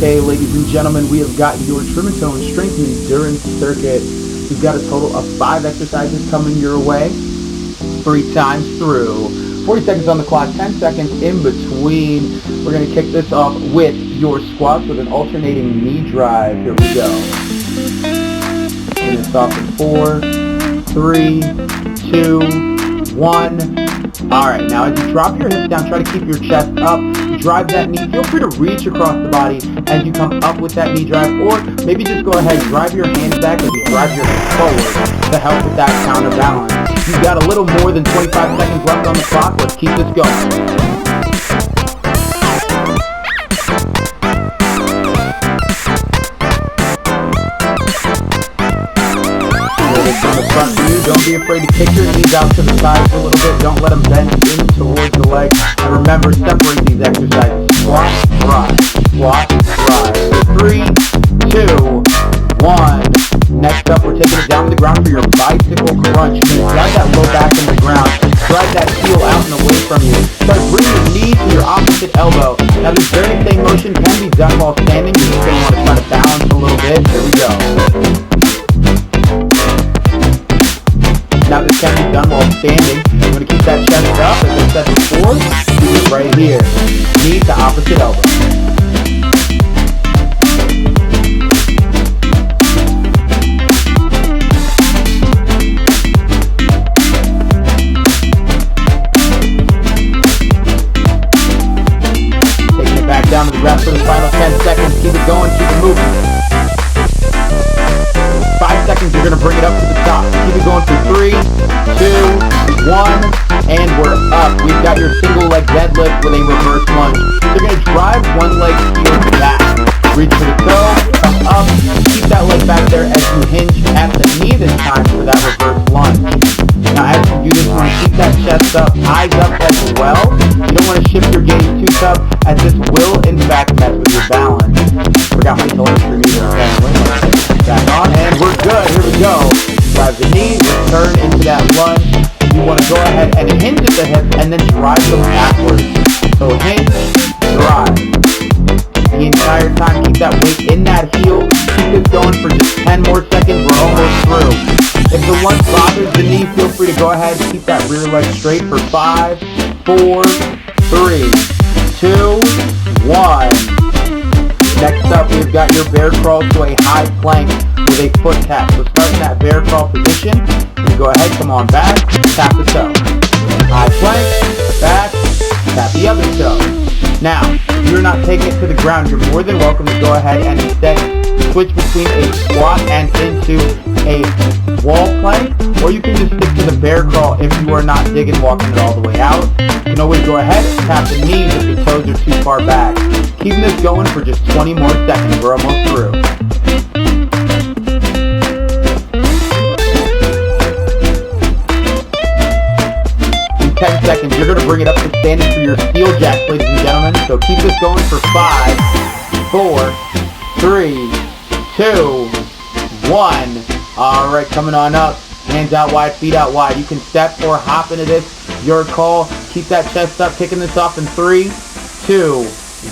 Okay, ladies and gentlemen, we have got your trim and tone strength and endurance circuit. We've got a total of 5 exercises coming your way, 3 times through. 40 seconds on the clock, 10 seconds in between. We're going to kick this off with your squats with an alternating knee drive. Here we go. Finish this off in 4, 3, 2, 1. Alright, now as you drop your hips down, try to keep your chest up. Drive that knee. Feel free to reach across the body as you come up with that knee drive, or maybe just go ahead and drive your hands back as you drive your hips forward to help with that counterbalance. You've got a little more than 25 seconds left on the clock. Let's keep this going. On the front view, don't be afraid to kick your knees out to the sides a little bit. Don't let them bend in towards the leg. And remember, separate these exercises. Squat, rise. Squat, rise. 3, 2, 1. Next up, we're taking it down to the ground for your bicycle crunch. You're going to drive that low back in the ground. Drive that heel out and away from you. Start bringing your knee to your opposite elbow. Now, this very same motion can be done while standing. You're just going to want to try to balance a little bit. Here we go. Now this can be done while standing. You're going to keep that chest up, as I said before. Do it right here. Knee to opposite elbow. Taking it back down to the ground for the final 10 seconds. Keep it going, keep it moving. 5 seconds, you're going to bring it up to the top. Keep it going for 3, 2, 1, and we're up. We've got your single leg deadlift with a reverse lunge. So you're going to drive one leg heel back. Reach for the toe, come up, keep that leg back there as you hinge at the knee this time for that reverse lunge. Now as you do this, you want to keep that chest up, eyes up as well. You don't want to shift your gaze too tough, as this will in fact mess with your balance. Forgot my telemetry meter. Back on, and we're good. Here we go. Drive the knee, return into that lunge. You want to go ahead and hinge at the hip and then drive them backwards. So hinge, drive. The entire time, keep that weight in that heel. Keep this going for just 10 more seconds. We're almost through. If the lunge bothers the knee, feel free to go ahead and keep that rear leg straight for 5, 4, 3, 2, 1. Next up, we've got your bear crawl to a high plank with a foot tap. So start in that bear crawl position. You go ahead, come on back, tap the toe. High plank, back, tap the other toe. Now, if you're not taking it to the ground, you're more than welcome to go ahead and instead switch between a squat and into a wall plank, or you can just stick to the bear crawl if you are not digging walking it all the way out. You can always go ahead and tap the knees if your toes are too far back. Keeping this going for just 20 more seconds. We're almost through. In 10 seconds, you're going to bring it up to standing for your steel jacks, ladies and gentlemen. So keep this going for 5, 4, 3, 2, 1. All right, coming on up. Hands out wide, feet out wide. You can step or hop into this. Your call. Keep that chest up. Kicking this off in 3, 2,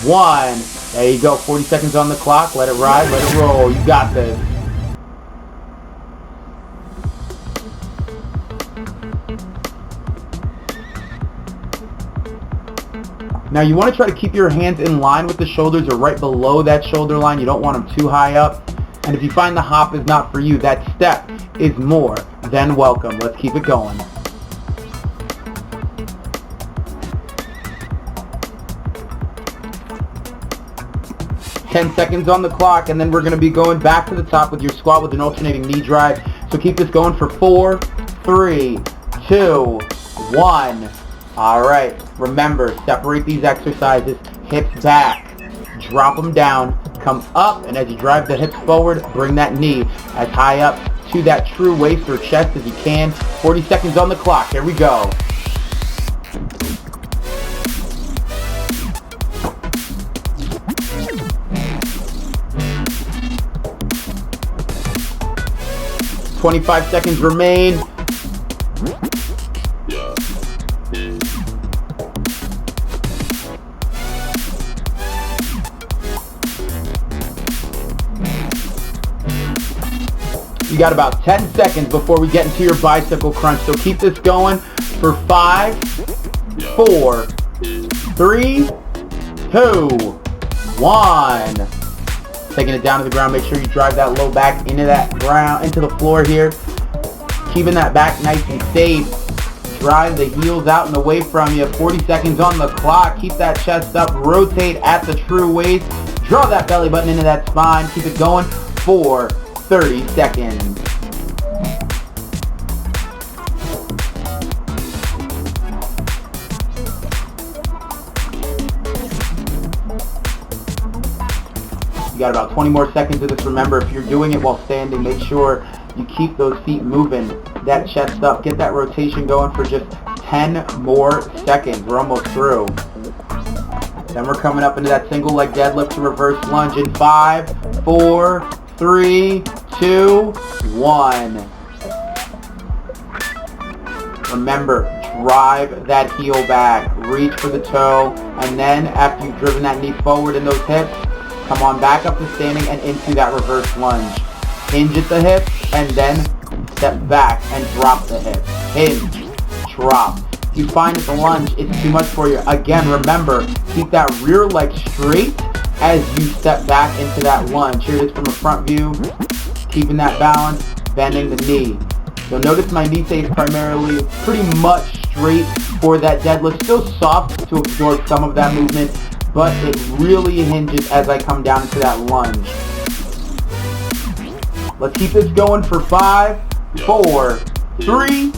1. There you go. 40 seconds on the clock. Let it ride. Let it roll. You got this. Now you want to try to keep your hands in line with the shoulders or right below that shoulder line. You don't want them too high up. And if you find the hop is not for you, that step is more than welcome. Let's keep it going. Ten seconds on the clock, and then we're going to be going back to the top with your squat with an alternating knee drive. So keep this going for 4, 3, 2, 1. All right, remember, separate these exercises, hips back, drop them down, come up, and as you drive the hips forward, bring that knee as high up to that true waist or chest as you can. 40 seconds on the clock. Here we go. $25 seconds remain. got about 10 seconds before we get into your bicycle crunch. So keep this going for 5, 4, 3, 2, 1. Taking it down to the ground. Make sure you drive that low back into that ground, into the floor here. Keeping that back nice and safe. Drive the heels out and away from you. 40 seconds on the clock. Keep that chest up. Rotate at the true waist. Draw that belly button into that spine. Keep it going for 30 seconds. You got about 20 more seconds of this. Remember, if you're doing it while standing, make sure you keep those feet moving, that chest up. Get that rotation going for just 10 more seconds. We're almost through. Then we're coming up into that single leg deadlift to reverse lunge in 5, 4, 3, 2, 1. Remember, drive that heel back. Reach for the toe. And then after you've driven that knee forward in those hips, come on back up to standing and into that reverse lunge. Hinge at the hip and then step back and drop the hip. Hinge, drop. If you find that the lunge is too much for you, again, remember, keep that rear leg straight as you step back into that lunge. Here it is from a front view. Keeping that balance, bending the knee. You'll notice my knee stays primarily pretty much straight for that deadlift. Still soft to absorb some of that movement, but it really hinges as I come down into that lunge. Let's keep this going for 5, 4, 3,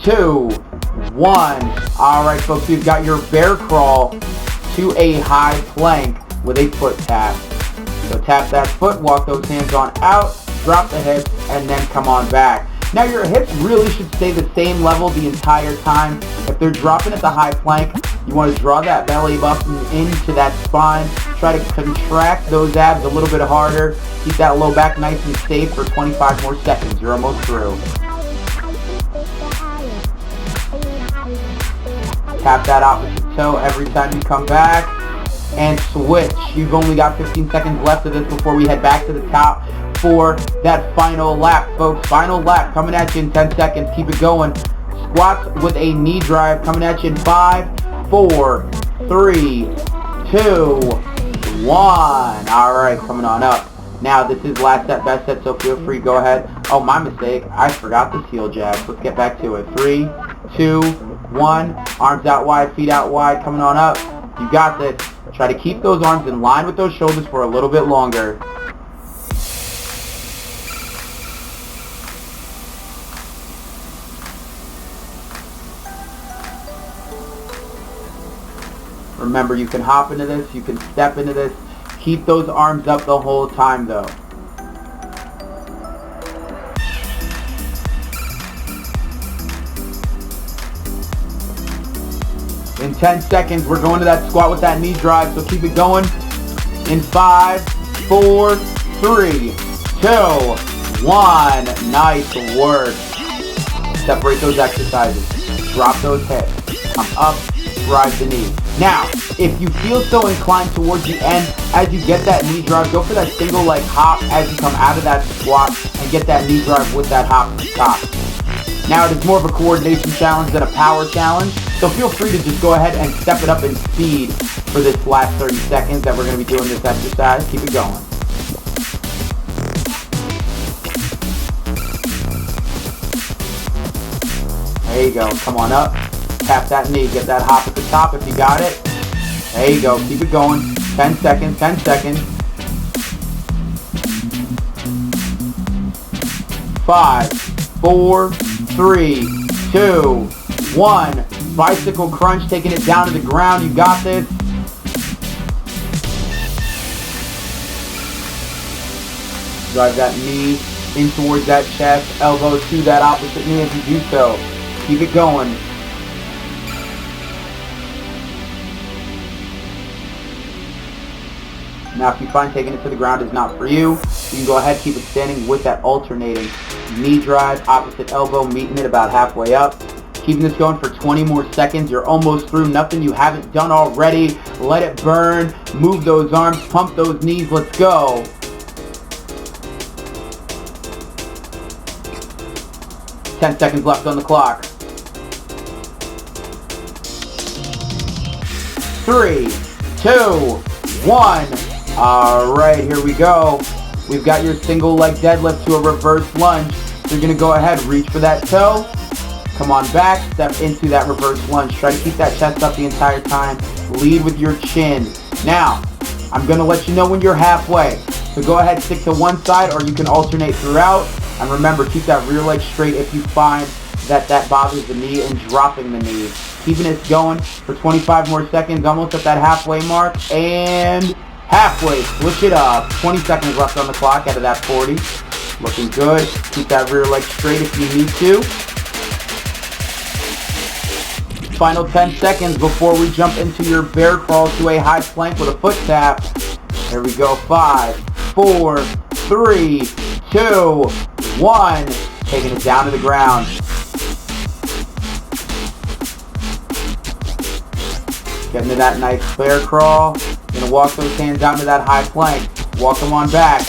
2, 1. Alright folks, we've got your bear crawl to a high plank with a foot tap. So tap that foot, walk those hands on out, drop the hips, and then come on back. Now your hips really should stay the same level the entire time. If they're dropping at the high plank, you want to draw that belly button into that spine. Try to contract those abs a little bit harder. Keep that low back nice and safe for 25 more seconds. You're almost through. Tap that opposite toe every time you come back. And switch. You've only got 15 seconds left of this before we head back to the top for that final lap, folks. Final lap coming at you in 10 seconds. Keep it going. Squats with a knee drive coming at you in 5, 4, 3, 2, 1. Alright, coming on up. Now this is last set, best set, so feel free, go ahead. Oh, my mistake. I forgot this heel jab. Let's get back to it. 3, 2, 1. Arms out wide, feet out wide, coming on up. You got this. Try to keep those arms in line with those shoulders for a little bit longer. Remember, you can hop into this, you can step into this. Keep those arms up the whole time though. In 10 seconds, we're going to that squat with that knee drive, so keep it going. In 5, 4, 3, 2, 1. Nice work. Separate those exercises. Drop those hips. Come up, drive the knee. Now, if you feel so inclined towards the end, as you get that knee drive, go for that single leg hop as you come out of that squat and get that knee drive with that hop to the top. Now it is more of a coordination challenge than a power challenge, so feel free to just go ahead and step it up in speed for this last 30 seconds that we're going to be doing this exercise. Keep it going. There you go. Come on up. Tap that knee. Get that hop at the top if you got it. There you go. Keep it going. 10 seconds. 10 seconds. 5, 4, 3, 2, 1. Bicycle crunch, taking it down to the ground. You got this. Drive that knee in towards that chest. Elbow to that opposite knee as you do so. Keep it going. Now if you find taking it to the ground is not for you, you can go ahead, keep it standing with that alternating knee drive, opposite elbow, meeting it about halfway up. Keeping this going for 20 more seconds. You're almost through. Nothing you haven't done already. Let it burn. Move those arms. Pump those knees. Let's go. 10 seconds left on the clock. 3, 2, 1. All right, here we go. We've got your single leg deadlift to a reverse lunge. So you're going to go ahead, reach for that toe. Come on back, step into that reverse lunge. Try to keep that chest up the entire time. Lead with your chin. Now, I'm going to let you know when you're halfway. So go ahead, stick to one side, or you can alternate throughout. And remember, keep that rear leg straight if you find that bothers the knee, and dropping the knee. Keeping it going for 25 more seconds, almost at that halfway mark. And halfway, switch it up. 20 seconds left on the clock out of that 40. Looking good. Keep that rear leg straight if you need to. Final 10 seconds before we jump into your bear crawl to a high plank with a foot tap. Here we go. 5, 4, 3, 2, 1. Taking it down to the ground. Getting to that nice bear crawl. You're going to walk those hands out into that high plank. Walk them on back.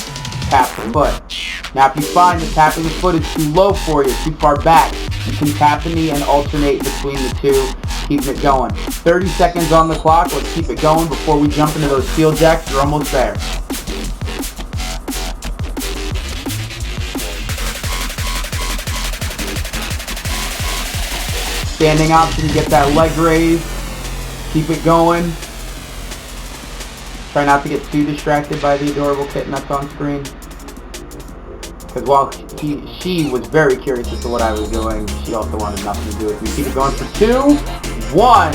Tap the foot. Now if you find that tapping the foot is too low for you, too far back, you can tap the knee and alternate between the two, keeping it going. 30 seconds on the clock. Let's keep it going before we jump into those steel jacks. You're almost there. Standing option, get that leg raised. Keep it going. Try not to get too distracted by the adorable kitten that's on screen. Because while she was very curious as to what I was doing, she also wanted nothing to do with me. Keep it going for 2, 1.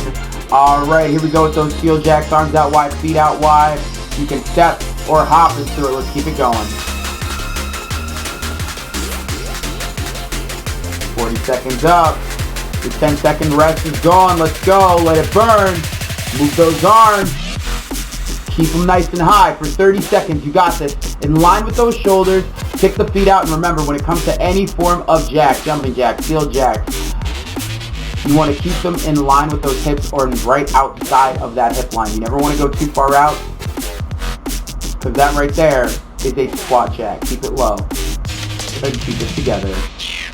Alright, here we go with those steel jacks. Arms out wide, feet out wide. You can step or hop into it. Let's keep it going. 40 seconds up. Your 10-second rest is gone. Let's go. Let it burn. Move those arms. Keep them nice and high for 30 seconds. You got this. In line with those shoulders. Kick the feet out. And remember, when it comes to any form of jack, jumping jack, steel jack, you want to keep them in line with those hips or right outside of that hip line. You never want to go too far out, because that right there is a squat jack. Keep it low. Try to keep it together.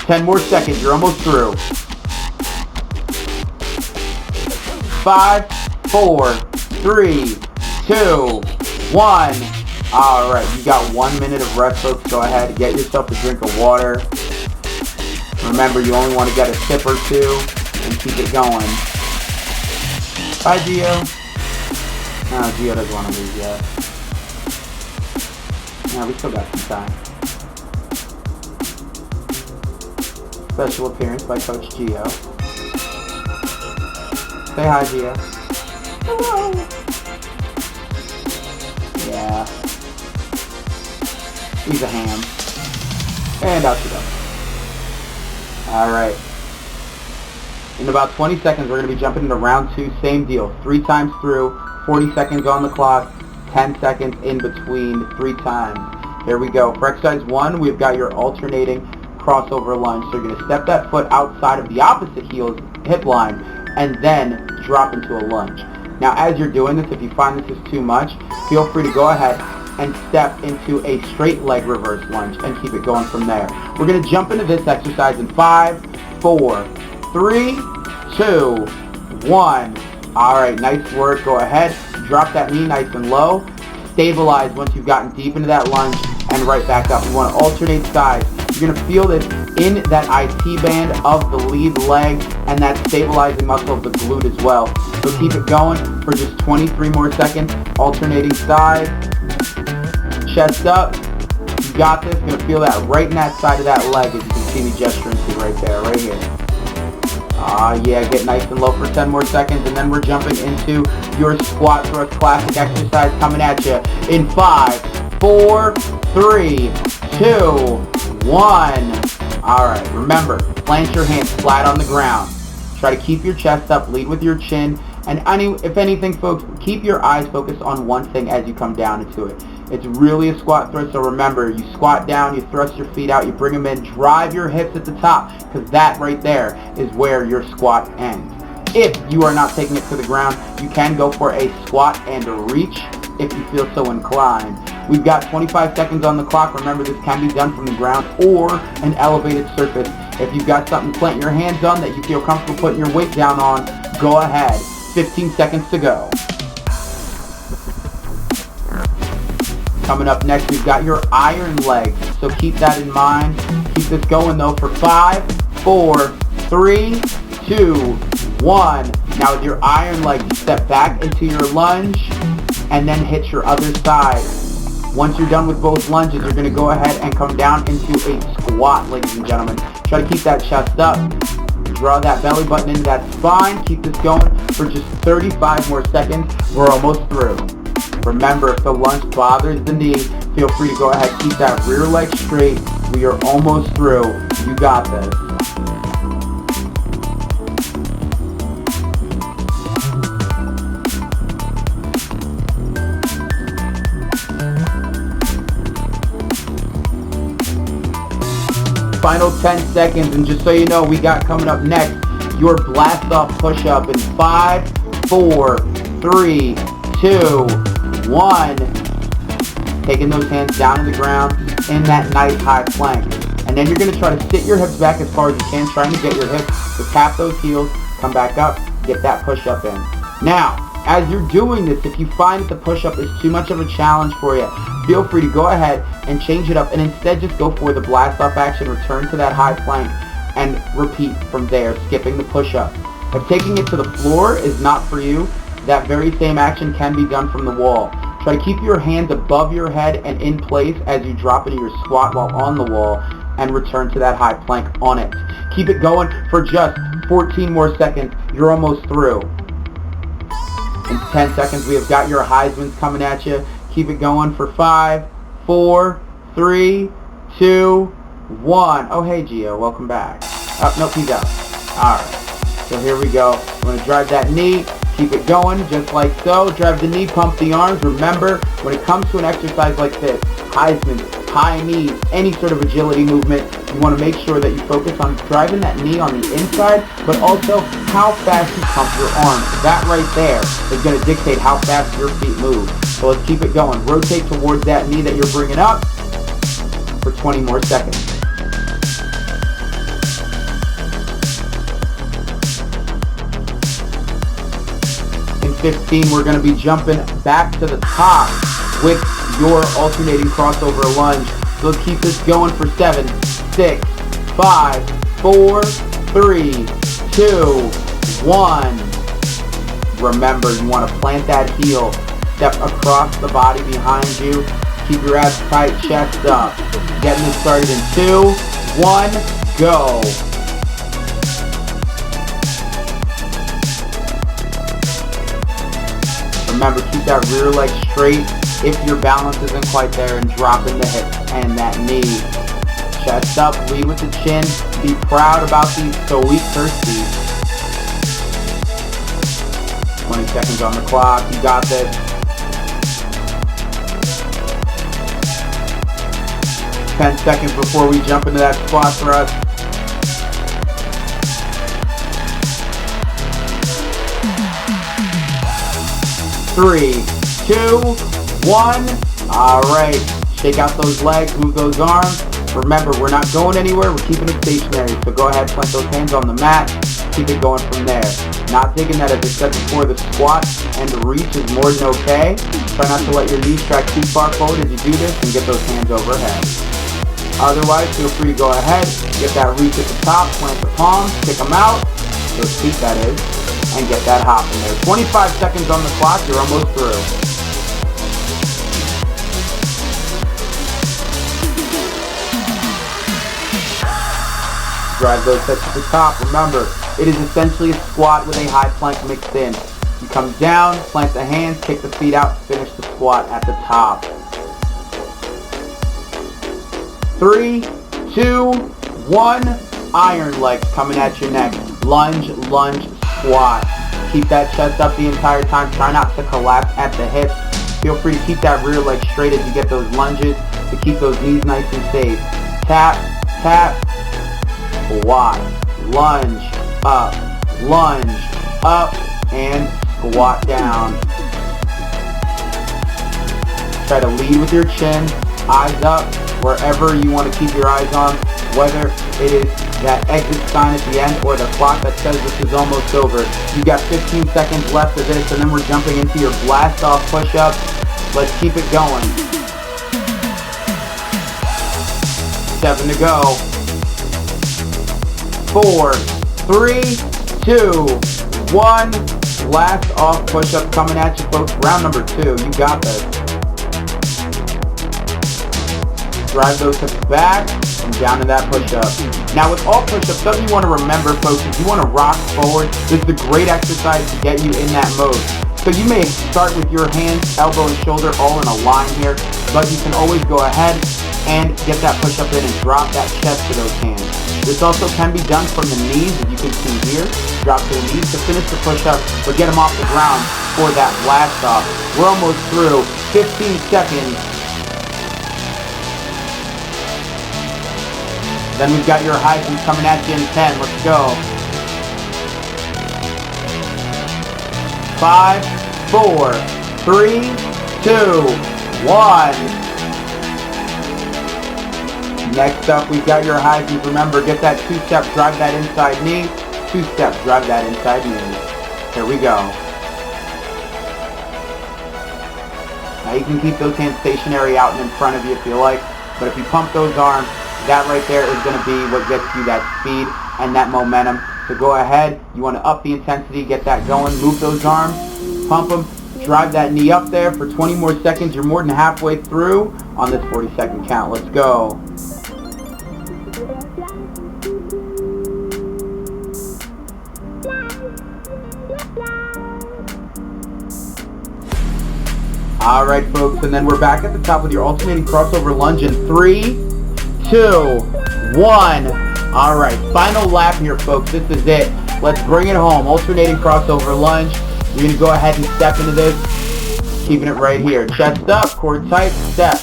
10 more seconds. You're almost through. 5, 4, 3, 2, 1. Alright, you got 1 minute of rest, folks. Go ahead, get yourself a drink of water. Remember, you only want to get a sip or two and keep it going. Bye, Gio. No, Gio doesn't want to leave yet. No, we still got some time. Special appearance by Coach Gio. Say hi, Gio. Hello. Yeah. He's a ham. And out you go. Alright. In about 20 seconds, we're going to be jumping into round 2. Same deal. 3 times through. 40 seconds on the clock. 10 seconds in between 3 times. Here we go. For exercise 1, we've got your alternating crossover lunge. So you're going to step that foot outside of the opposite hip line and then drop into a lunge. Now as you're doing this, if you find this is too much, feel free to go ahead and step into a straight leg reverse lunge and keep it going from there. We're going to jump into this exercise in 5, 4, 3, 2, 1. Alright, nice work. Go ahead, drop that knee nice and low. Stabilize once you've gotten deep into that lunge and right back up. You want to alternate sides. You're going to feel this in that IT band of the lead leg and that stabilizing muscle of the glute as well. So keep it going for just 23 more seconds. Alternating sides. Chest up. You got this. You're going to feel that right in that side of that leg, as you can see me gesturing to right there, right here. Yeah, get nice and low for 10 more seconds, and then we're jumping into your squat thrust classic exercise coming at you in 5, 4, 3, 2, 1. Alright, remember, plant your hands flat on the ground. Try to keep your chest up, lead with your chin, and if anything, folks, keep your eyes focused on one thing as you come down into it. It's really a squat thrust, so remember, you squat down, you thrust your feet out, you bring them in, drive your hips at the top, because that right there is where your squat ends. If you are not taking it to the ground, you can go for a squat and a reach if you feel so inclined. We've got 25 seconds on the clock. Remember, this can be done from the ground or an elevated surface If you've got something to plant your hands on that you feel comfortable putting your weight down on, go ahead. 15 seconds to go. Coming up next, we've got your iron legs, so keep that in mind. Keep this going though for 5, 4, 3, 2, 1. Now with your iron legs, you step back into your lunge and then hit your other side. Once you're done with both lunges, you're going to go ahead and come down into a squat, ladies and gentlemen. Try to keep that chest up. Draw that belly button into that spine. Keep this going for just 35 more seconds. We're almost through. Remember, if the lunge bothers the knee, feel free to go ahead and keep that rear leg straight. We are almost through. You got this. Final 10 seconds, and just so you know, we got coming up next your blast off push up in 5, 4, 3, 2, 1. Taking those hands down to the ground in that nice high plank. And then you're going to try to sit your hips back as far as you can, trying to get your hips to tap those heels, come back up, get that push up in. Now, as you're doing this, if you find that the push-up is too much of a challenge for you, feel free to go ahead and change it up and instead just go for the blast-off action, return to that high plank, and repeat from there, skipping the push-up. If taking it to the floor is not for you, that very same action can be done from the wall. Try to keep your hands above your head and in place as you drop into your squat while on the wall and return to that high plank on it. Keep it going for just 14 more seconds. You're almost through. In 10 seconds, we have got your Heismans coming at you. Keep it going for 5, 4, 3, 2, 1. Oh, hey, Gio. Welcome back. Oh, nope, he's out. All right. So here we go. I'm going to drive that knee. Keep it going just like so. Drive the knee, pump the arms. Remember, when it comes to an exercise like this, Heisman, high knees, any sort of agility movement, you want to make sure that you focus on driving that knee on the inside, but also how fast you pump your arms. That right there is going to dictate how fast your feet move. So let's keep it going. Rotate towards that knee that you're bringing up for 20 more seconds. In 15, we're going to be jumping back to the top with your alternating crossover lunge. So let's keep this going for 7, 6, 5, 4, 3, 2, 1. Remember, you want to plant that heel, step across the body behind you, keep your abs tight, chest up. Getting this started in 2, 1, go. Remember, keep that rear leg straight if your balance isn't quite there, and dropping the hips and that knee. Chest up, lead with the chin. Be proud about these sweet Kirsties. 20 seconds on the clock. You got this. Ten seconds before we jump into that squat thrust. Three, 2, 1. All right. Shake out those legs, move those arms. Remember, we're not going anywhere. We're keeping it stationary. So go ahead, plant those hands on the mat. Keep it going from there. Not taking that, as I said before, the squat and the reach is more than okay. Try not to let your knees track too far forward as you do this, and get those hands overhead. Otherwise, feel free to go ahead, get that reach at the top, plant the palms, kick them out, those feet that is, and get that hop in there. 25 seconds on the clock, you're almost through. Drive those hips to the top. Remember, it is essentially a squat with a high plank mixed in. You come down, plant the hands, kick the feet out, finish the squat at the top. 3, 2, 1. Iron legs coming at your neck. Lunge, lunge, squat. Keep that chest up the entire time. Try not to collapse at the hips. Feel free to keep that rear leg straight as you get those lunges to keep those knees nice and safe. Tap, tap, squat. Lunge, up, and squat down. Try to lead with your chin, eyes up, wherever you want to keep your eyes on, whether it is that exit sign at the end, or the clock that says this is almost over. You got 15 seconds left of this, and then we're jumping into your blast off push-up. Let's keep it going. 7 to go. 4, 3, 2, 1. Blast off push-up coming at you, folks. Round number 2. You got this. Drive those hips back and down to that push-up. Now with all push-ups, something you want to remember, folks, is you want to rock forward. This is a great exercise to get you in that mode. So you may start with your hands, elbow and shoulder all in a line here, but you can always go ahead and get that push-up in and drop that chest to those hands. This also can be done from the knees, as you can see here. Drop to the knees to finish the push-up, but get them off the ground for that blast off. We're almost through. 15 seconds. Then we've got your high knees coming at you in 10. Let's go. 5, 4, 3, 2, 1. Next up, we've got your high knees. Remember, get that 2-step, drive that inside knee. 2-step, drive that inside knee. Here we go. Now you can keep those hands stationary out and in front of you if you like, but if you pump those arms, that right there is going to be what gets you that speed and that momentum. So go ahead, you want to up the intensity, get that going, move those arms, pump them, drive that knee up there for 20 more seconds. You're more than halfway through on this 40-second count. Let's go. Alright folks, and then we're back at the top with your alternating crossover lunge in 3, 2, 1. Alright, final lap here folks, this is it. Let's bring it home. Alternating crossover lunge. You're going to go ahead and step into this, keeping it right here. Chest up, core tight, step,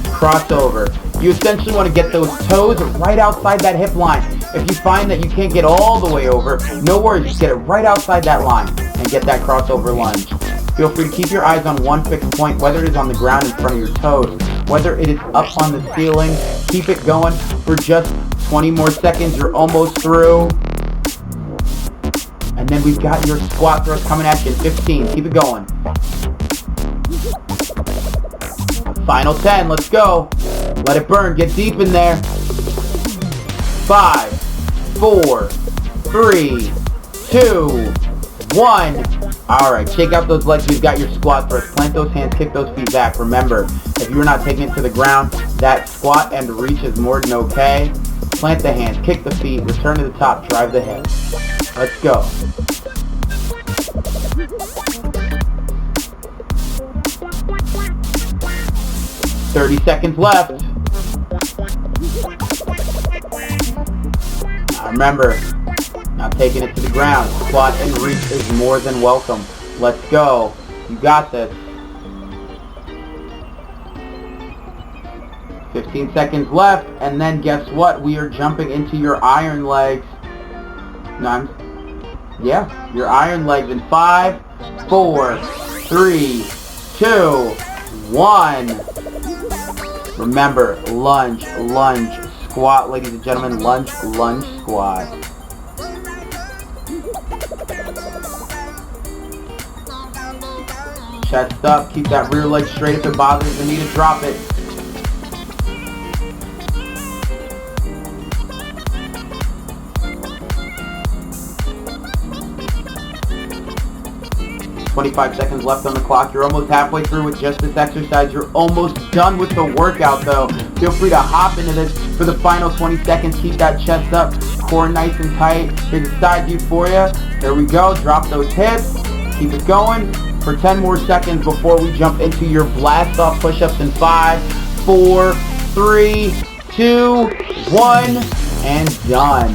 crossover. You essentially want to get those toes right outside that hip line. If you find that you can't get all the way over, no worries, just get it right outside that line and get that crossover lunge. Feel free to keep your eyes on one fixed point, whether it is on the ground in front of your toes, whether it is up on the ceiling. Keep it going for just 20 more seconds. You're almost through. And then we've got your squat thrust coming at you in 15. Keep it going. Final 10. Let's go. Let it burn. Get deep in there. 5, 4, 3, 2, 1. Alright, shake out those legs. We've got your squat thrust. Plant those hands, kick those feet back. Remember, if you're not taking it to the ground, that squat and reach is more than okay. Plant the hands, kick the feet, return to the top, drive the hips. Let's go. $30 seconds left. Now remember, not taking it to the ground. Squat and reach is more than welcome. Let's go. You got this. 15 seconds left, and then guess what? We are jumping into your iron legs. Your iron legs in 5, 4, 3, 2, 1. Remember, lunge, lunge, squat, ladies and gentlemen. Lunge, lunge, squat. Chest up, keep that rear leg straight if it bothers the knee to drop it. $25 seconds left on the clock. You're almost halfway through with just this exercise. You're almost done with the workout though. Feel free to hop into this for the final 20 seconds. Keep that chest up, core nice and tight. Here's a side view for you. There we go. Drop those hips. Keep it going for 10 more seconds before we jump into your blast off push-ups in 5, 4, 3, 2, 1, and done.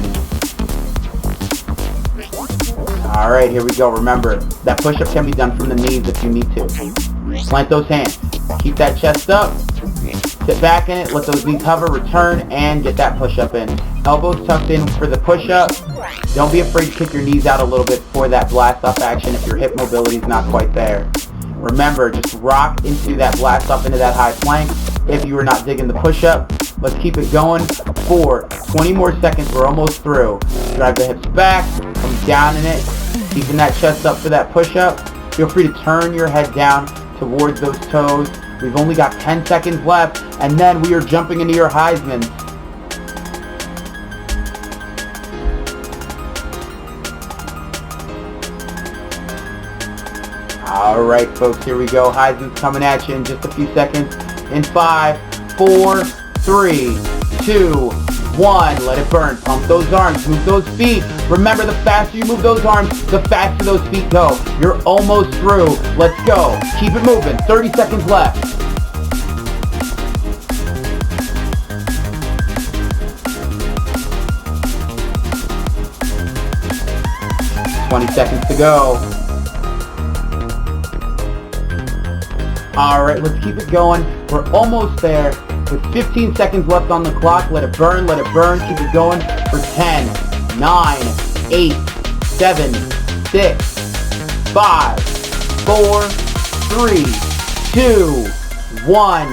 Alright, here we go. Remember, that push-up can be done from the knees if you need to. Plant those hands. Keep that chest up. Sit back in it. Let those knees hover. Return and get that push-up in. Elbows tucked in for the push-up. Don't be afraid to kick your knees out a little bit for that blast-off action if your hip mobility is not quite there. Remember, just rock into that blast-off into that high plank. If you are not digging the push-up, Let's keep it going for 20 more seconds. We're almost through. Drive the hips back, come down in it, keeping that chest up for that push-up. Feel free to turn your head down towards those toes. We've only got 10 seconds left, and then we are jumping into your Heisman. All right, folks, here we go. Heisman's coming at you in just a few seconds. In 5, 4, 3, 2, 1. Let it burn. Pump those arms. Move those feet. Remember, the faster you move those arms, the faster those feet go. You're almost through. Let's go. Keep it moving. 30 seconds left. $20 seconds to go. Alright, let's keep it going. We're almost there. With 15 seconds left on the clock, let it burn, keep it going for 10, 9, 8, 7, 6, 5, 4, 3, 2, 1,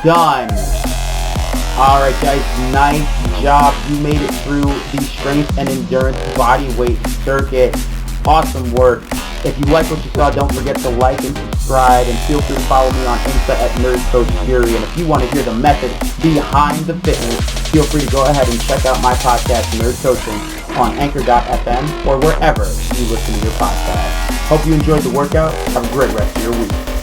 done. Alright guys, nice job. You made it through the strength and endurance body weight circuit. Awesome work. If you like what you saw, don't forget to like and subscribe, and feel free to follow me on Insta at NerdCoachFury. And if you want to hear the method behind the fitness, feel free to go ahead and check out my podcast, Nerd Coaching, on Anchor.fm or wherever you listen to your podcast. Hope you enjoyed the workout. Have a great rest of your week.